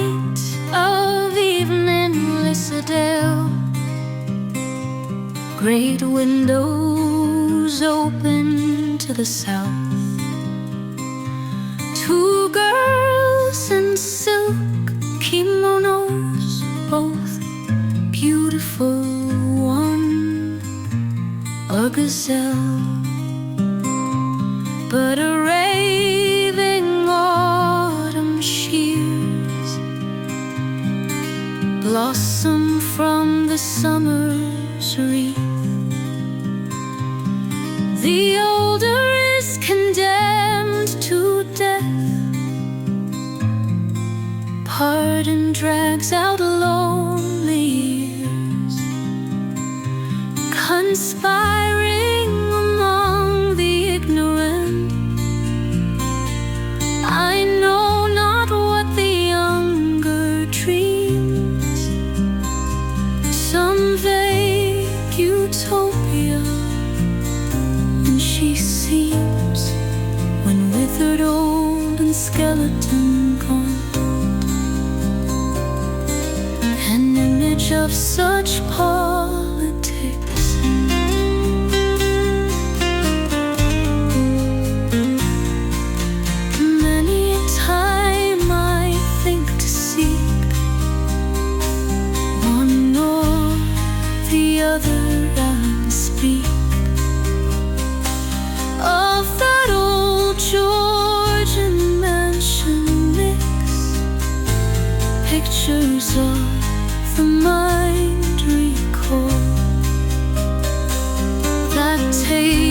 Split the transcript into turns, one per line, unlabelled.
light of evening Lissadale. Great windows open to the south. Two girls in silk kimonos, both beautiful, one a gazelle, but a raving autumn shears blossom from the summer's wreath. The older is condemned to death. Pardon drags out lonely years, conspiring among the ignorant. I know not what the younger dreams, some vague utopia, and she seems, when withered, old, and skeleton gaunt, an image of such politics. Many a time I think to seek one or the other and speak of that old Georgian mansion mix, pictures of the mind recall that take